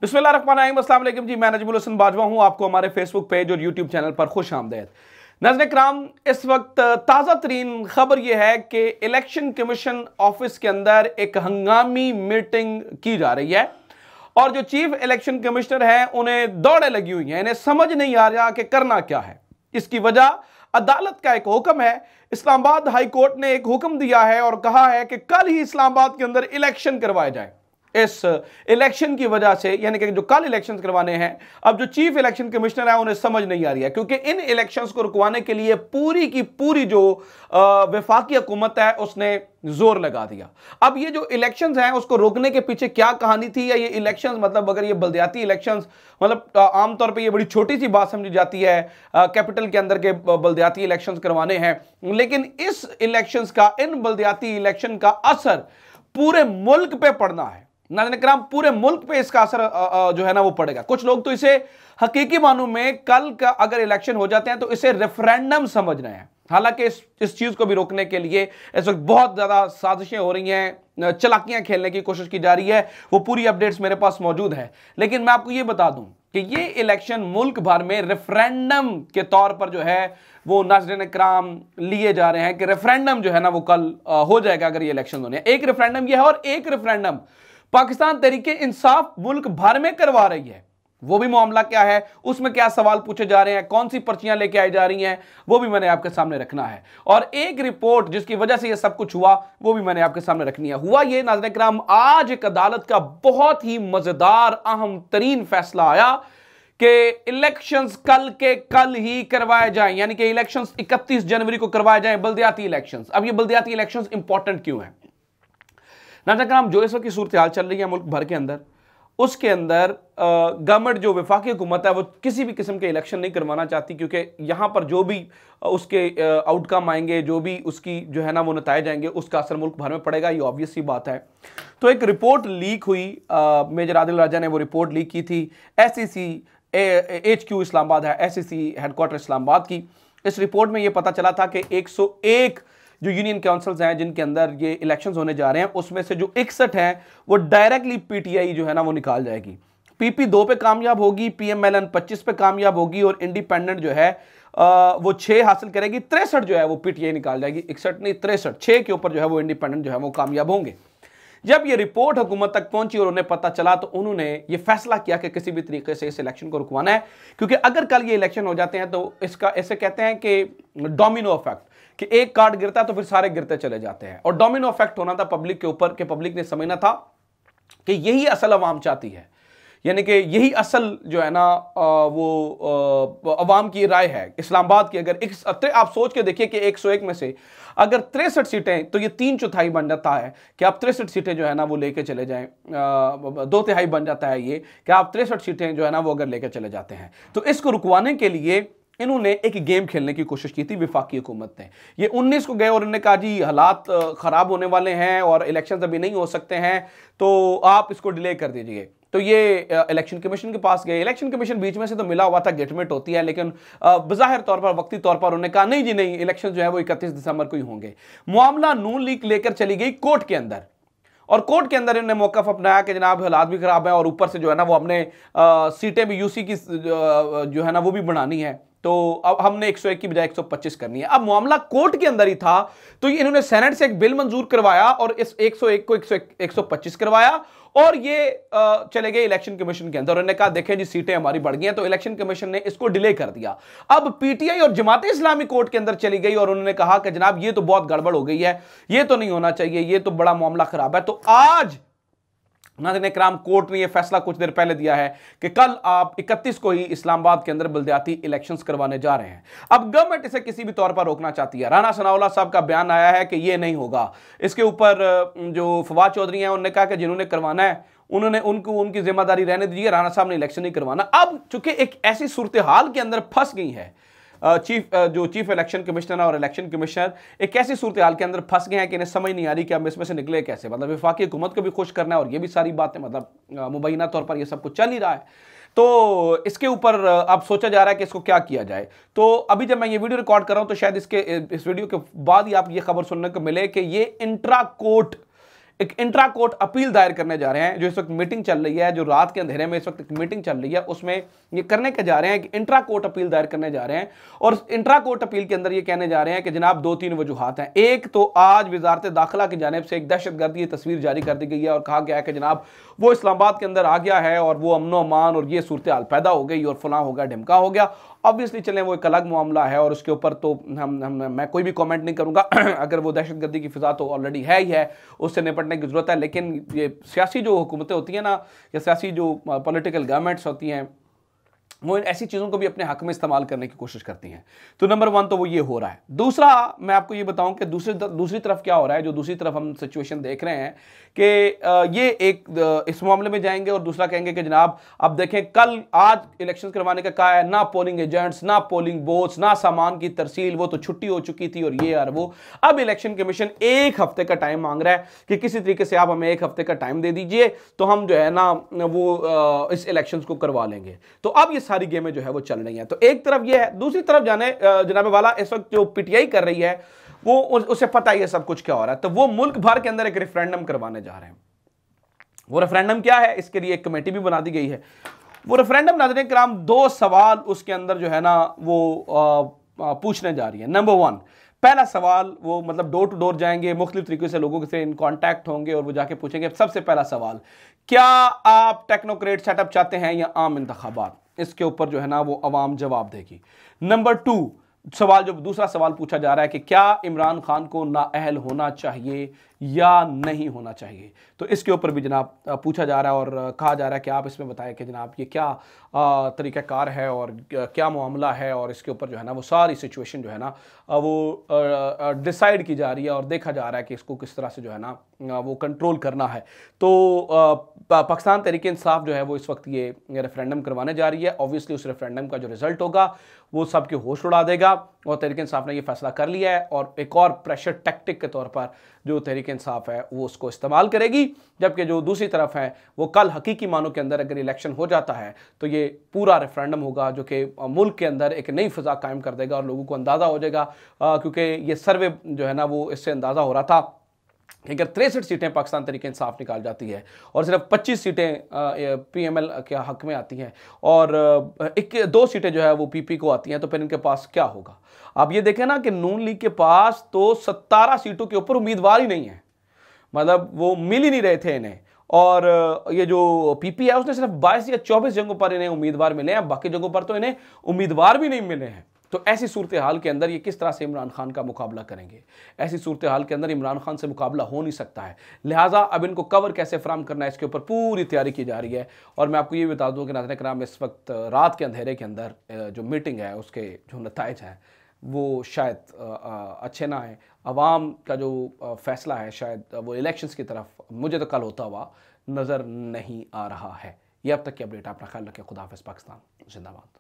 बिस्मिल्लाहिर्रहमानिर्रहीम, अस्सलाम वालेकुम जी। मैं नजमुल हसन बाजवा हूं। आपको हमारे फेसबुक पेज और यूट्यूब चैनल पर खुश आमदेद। नाज़रीन किराम, इस वक्त ताज़ा तरीन खबर यह है कि इलेक्शन कमीशन ऑफिस के अंदर एक हंगामी मीटिंग की जा रही है और जो चीफ इलेक्शन कमिश्नर हैं उन्हें दौड़े लगी हुई हैं। इन्हें समझ नहीं आ रहा कि करना क्या है। इसकी वजह अदालत का एक हुक्म है। इस्लामाबाद हाई कोर्ट ने एक हुक्म दिया है और कहा है कि कल ही इस्लामाबाद के अंदर इलेक्शन करवाए जाए। इस इलेक्शन की वजह से, यानी कि जो कल इलेक्शन करवाने हैं, अब जो चीफ इलेक्शन कमिश्नर है उन्हें समझ नहीं आ रही है, क्योंकि इन इलेक्शंस को रुकवाने के लिए पूरी की पूरी जो वफाकी हुकूमत है उसने जोर लगा दिया। अब ये जो इलेक्शंस हैं उसको रोकने के पीछे क्या कहानी थी, या ये इलेक्शंस मतलब अगर ये बलदियाती इलेक्शंस मतलब आमतौर पे ये बड़ी छोटी सी बात समझी जाती है, कैपिटल के अंदर के बलदियाती इलेक्शंस करवाने हैं, लेकिन इस इलेक्शंस का, इन बलदियाती इलेक्शन का असर पूरे मुल्क पे पड़ना है। नाज़रीन किराम, पूरे मुल्क पे इसका असर जो है ना वो पड़ेगा। कुछ लोग तो इसे हकीकी मानों में कल का अगर इलेक्शन हो जाते हैं तो इसे रेफरेंडम समझ रहे हैं। हालांकि इस चीज को भी रोकने के लिए इस वक्त बहुत ज्यादा साजिशें हो रही हैं, चलाकियां खेलने की कोशिश की जा रही है। वो पूरी अपडेट्स मेरे पास मौजूद है, लेकिन मैं आपको ये बता दूं कि ये इलेक्शन मुल्क भर में रेफरेंडम के तौर पर जो है वो नाज़रीन किराम लिए जा रहे हैं कि रेफरेंडम जो है ना वो कल हो जाएगा अगर ये इलेक्शन होने। एक रेफरेंडम ये है और एक रेफरेंडम पाकिस्तान तहरीके इंसाफ मुल्क भर में करवा रही है। वो भी मामला क्या है, उसमें क्या सवाल पूछे जा रहे हैं, कौन सी पर्चियां लेके आई जा रही हैं, वो भी मैंने आपके सामने रखना है। और एक रिपोर्ट जिसकी वजह से ये सब कुछ हुआ वो भी मैंने आपके सामने रखनी है। हुआ ये नाज़रीन किराम, आज एक अदालत का बहुत ही मजेदार अहम तरीन फैसला आया कि इलेक्शंस कल के कल ही करवाए जाएं, यानी कि इलेक्शंस 31 जनवरी को करवाए जाएं, बल्दियाती इलेक्शंस। अब ये बल्दियाती इलेक्शंस इंपॉर्टेंट क्यों है? नाज़रीन किराम, जो इस वक्त की सूरत हाल चल रही है मुल्क भर के अंदर, उसके अंदर गवर्नमेंट जो वफाकी हुकूमत है वो किसी भी किस्म के इलेक्शन नहीं करवाना चाहती, क्योंकि यहाँ पर जो भी उसके आउटकम आएंगे, जो भी उसकी जो है ना वो नताए जाएंगे, उसका असर मुल्क भर में पड़ेगा। ये ऑब्वियस सी बात है। तो एक रिपोर्ट लीक हुई, मेजर आदिल राजा ने वो रिपोर्ट लीक की थी। SEC HQ इस्लामाबाद है, SEC हेडक्वार्टर इस्लामाबाद की। इस रिपोर्ट में ये पता चला था कि 101 जो यूनियन काउंसिल्स हैं जिनके अंदर ये इलेक्शंस होने जा रहे हैं, उसमें से जो 61 हैं वो डायरेक्टली PTI जो है ना वो निकाल जाएगी। PP 2 पे कामयाब होगी, PMLN 25 पे कामयाब होगी और इंडिपेंडेंट जो है वो 6 हासिल करेगी। 63 जो है वो PTI निकाल जाएगी, 61 नहीं 63, 6 के ऊपर जो है वो इंडिपेंडेंट जो है वो कामयाब होंगे। जब ये रिपोर्ट हुकूमत तक पहुंची और उन्हें पता चला तो उन्होंने ये फैसला किया कि किसी भी तरीके से इस इलेक्शन को रुकवाना है, क्योंकि अगर कल ये इलेक्शन हो जाते हैं तो इसका ऐसे कहते हैं कि डोमिनो इफेक्ट, कि एक कार्ड गिरता है तो फिर सारे गिरते चले जाते हैं। और डोमिनो इफेक्ट होना था पब्लिक के ऊपर, कि पब्लिक ने समझना था कि यही असल अवाम चाहती है, यानी कि यही असल जो है ना वो अवाम की राय है इस्लामाबाद की। अगर आप सोच के देखिए कि 101 में से अगर 63 सीटें, तो ये 3/4 बन जाता है कि आप 63 सीटें जो है ना वो लेके चले जाएं, 2/3 बन जाता है ये कि आप 63 सीटें जो है ना वो अगर लेके चले जाते हैं। तो इसको रुकवाने के लिए इन्होंने एक गेम खेलने की कोशिश की थी वफाकी हुकूमत ने। ये 19 को गए और उन्होंने कहा जी हालात खराब होने वाले हैं और इलेक्शन अभी नहीं हो सकते हैं, तो आप इसको डिले कर दीजिए। तो ये इलेक्शन कमीशन के पास गए। इलेक्शन कमीशन बीच में से तो मिला हुआ था, गेटमेट होती है, लेकिन बज़ाहिर तौर पर, वक्ती तौर पर उन्होंने कहा नहीं जी नहीं, इलेक्शन जो है वो 31 दिसंबर को ही होंगे। मामला नून लीग लेकर चली गई कोर्ट के अंदर, और कोर्ट के अंदर इन्होंने मौक़िफ़ अपनाया कि जनाब हालात भी खराब हैं और ऊपर से जो है ना वो हमने सीटें भी UC की जो है ना वो भी बढ़ानी है, तो अब हमने 101 की बजाय 125 करनी है। अब मामला कोर्ट के अंदर ही था, तो इन्होंने सेनेट से एक बिल मंजूर करवाया और इस 101 को 125 करवाया और ये चले गए इलेक्शन कमीशन के अंदर। उन्होंने कहा देखें जी सीटें हमारी बढ़ गई हैं, तो इलेक्शन कमीशन ने इसको डिले कर दिया। अब PTI और जमात इस्लामी कोर्ट के अंदर चली गई और उन्होंने कहा कि जनाब ये तो बहुत गड़बड़ हो गई है, ये तो नहीं होना चाहिए, ये तो बड़ा मामला खराब है। तो आज नाज़रीन किराम, कोर्ट ने यह फैसला कुछ देर पहले दिया है कि कल आप 31 को ही इस्लामाबाद के अंदर बल्दियाती इलेक्शंस करवाने जा रहे हैं। अब गवर्नमेंट इसे किसी भी तौर पर रोकना चाहती है। राना सनाउल्लाह साहब का बयान आया है कि यह नहीं होगा। इसके ऊपर जो फवाद चौधरी हैं उन्होंने कहा कि जिन्होंने करवाना है उन्होंने उनकी जिम्मेदारी रहने दीजिए, राना साहब ने इलेक्शन नहीं करवाना। अब चूंकि एक ऐसी सूरत हाल के अंदर फंस गई है, चीफ इलेक्शन कमिश्नर और इलेक्शन कमिश्नर एक ऐसी सूरत हाल के अंदर फंस गए हैं कि इन्हें समझ नहीं आ रही कि हम इसमें से निकले कैसे। मतलब वफाकी हुकूमत को भी खुश करना है और ये भी सारी बातें, मतलब मुबैना तौर पर ये सब कुछ चल ही रहा है। तो इसके ऊपर अब सोचा जा रहा है कि इसको क्या किया जाए। तो अभी जब मैं ये वीडियो रिकॉर्ड कर रहा हूं तो शायद इस वीडियो के बाद ही आप ये खबर सुनने को मिले कि ये इंट्रा कोर्ट एक इंट्रा कोर्ट अपील दायर करने जा रहे हैं। जो इस वक्त मीटिंग चल रही है, जो रात के अंधेरे में इस वक्त एक मीटिंग चल रही है, उसमें ये करने के जा रहे हैं कि इंट्रा कोर्ट अपील दायर करने जा रहे हैं। और इंट्रा कोर्ट अपील के अंदर ये कहने जा रहे हैं कि जनाब 2-3 वजूहात हैं। एक तो आज वजारत दाखिला की जानिब से एक दहशतगर्दी तस्वीर जारी कर दी गई है और कहा गया है कि जनाब वो इस्लामाबाद के अंदर आ गया है और वो अमनो अमान और ये सूरत हाल पैदा हो गई और फलां हो गया, ढिमका हो गया। ऑब्वियसली चलें वो एक अलग मामला है और उसके ऊपर तो मैं कोई भी कमेंट नहीं करूंगा। अगर वो दहशतगर्दी की फिजा तो ऑलरेडी है ही है, उससे निपटने की ज़रूरत है। लेकिन ये सियासी जो हुकूमतें होती हैं ना, या सियासी जो पॉलिटिकल गवर्नमेंट्स होती हैं, वो इन ऐसी चीज़ों को भी अपने हक में इस्तेमाल करने की कोशिश करती हैं। तो नंबर 1 तो वो ये हो रहा है। दूसरा मैं आपको ये बताऊं कि दूसरी तरफ क्या हो रहा है। जो दूसरी तरफ हम सिचुएशन देख रहे हैं कि ये एक इस मामले में जाएंगे और दूसरा कहेंगे कि जनाब अब देखें कल आज इलेक्शन करवाने का कहा है, ना पोलिंग एजेंट्स, ना पोलिंग बोट्स, ना सामान की तरसील, वो तो छुट्टी हो चुकी थी और ये यार वो। अब इलेक्शन कमीशन 1 हफ्ते का टाइम मांग रहा है कि किसी तरीके से आप हमें 1 हफ्ते का टाइम दे दीजिए तो हम जो है ना वो इस इलेक्शन को करवा लेंगे। तो अब ये सारी गेमें जो है वो चल रही हैं। तो एक तरफ ये है, दूसरी तरफ जाने जनाब वाला इस वक्त जो पीटीआई कर रही है वो उसे पता ही है सब कुछ क्या हो रहा है। तो वो मुल्क भर के अंदर एक रेफरेंडम करवाने जा रहे हैं। वो रेफरेंडम क्या है, इसके लिए एक कमेटी भी बना दी गई है। वो रेफरेंडम नाज़रीन किराम 2 सवाल उसके अंदर जो है ना वो पूछने जा रही है। नंबर 1, पहला सवाल वो मतलब डोर टू डोर जाएंगे, मुख्तलिफ तरीके से लोगों से इन कॉन्टैक्ट होंगे और वो जाके पूछेंगे। सबसे पहला सवाल, क्या आप टेक्नोक्रेट सेटअप चाहते हैं या आम इंतखाबात? इसके ऊपर जो है ना वो अवाम जवाब देगी। नंबर 2 सवाल, जो दूसरा सवाल पूछा जा रहा है कि क्या इमरान खान को नाअहल होना चाहिए या नहीं होना चाहिए? तो इसके ऊपर भी जनाब पूछा जा रहा है और कहा जा रहा है कि आप इसमें बताएं कि जनाब ये क्या तरीक़ाकार है और क्या मामला है। और इसके ऊपर जो है ना वो सारी सिचुएशन जो है ना वो डिसाइड की जा रही है और देखा जा रहा है कि इसको किस तरह से जो है ना वो कंट्रोल करना है। तो पाकिस्तान तहरीक इंसाफ जो है वो इस वक्त ये रेफरेंडम करवाने जा रही है। ऑब्वियसली उस रेफरेंडम का जो रिजल्ट होगा वो सबके होश उड़ा देगा और तहरीक इंसाफ ने ये फैसला कर लिया है और एक और प्रेशर टैक्टिक के तौर पर जो तहरीक इंसाफ है वो उसको इस्तेमाल करेगी। जबकि जो दूसरी तरफ है वो कल हकीकी मानों के अंदर अगर इलेक्शन हो जाता है तो ये पूरा रेफरेंडम होगा जो कि मुल्क के अंदर एक नई फ़िज़ा कायम कर देगा और लोगों को अंदाज़ा हो जाएगा। क्योंकि ये सर्वे जो है ना वो इससे अंदाज़ा हो रहा था कि अगर 63 सीटें पाकिस्तान तहरीक इंसाफ निकाल जाती है और सिर्फ 25 सीटें पीएमएल के हक में आती हैं और 2 सीटें जो है वो पीपी को आती हैं, तो फिर इनके पास क्या होगा? आप ये देखें ना कि नून लीग के पास तो 17 सीटों के ऊपर उम्मीदवार ही नहीं है, मतलब वो मिल ही नहीं रहे थे इन्हें। और ये जो पीपी है उसने सिर्फ 22 या 24 जगहों पर इन्हें उम्मीदवार मिले हैं, बाकी जगहों पर तो इन्हें उम्मीदवार भी नहीं मिले हैं। तो ऐसी सूरत हाल के अंदर ये किस तरह से इमरान खान का मुकाबला करेंगे? ऐसी सूरत हाल के अंदर इमरान खान से मुकाबला हो नहीं सकता है। लिहाजा अब इनको कवर कैसे फराम करना है इसके ऊपर पूरी तैयारी की जा रही है। और मैं आपको ये बता दूं कि नाज़रीन किराम इस वक्त रात के अंधेरे के अंदर जो मीटिंग है उसके जो नताइज हैं वो शायद अच्छे ना आए। अवाम का जो फैसला है शायद वो इलेक्शंस की तरफ मुझे तो कल होता हुआ नज़र नहीं आ रहा है। ये अब तक की अपडेट। अपना ख्याल रखें। खुदा हाफ़िज़। पाकिस्तान जिंदाबाद।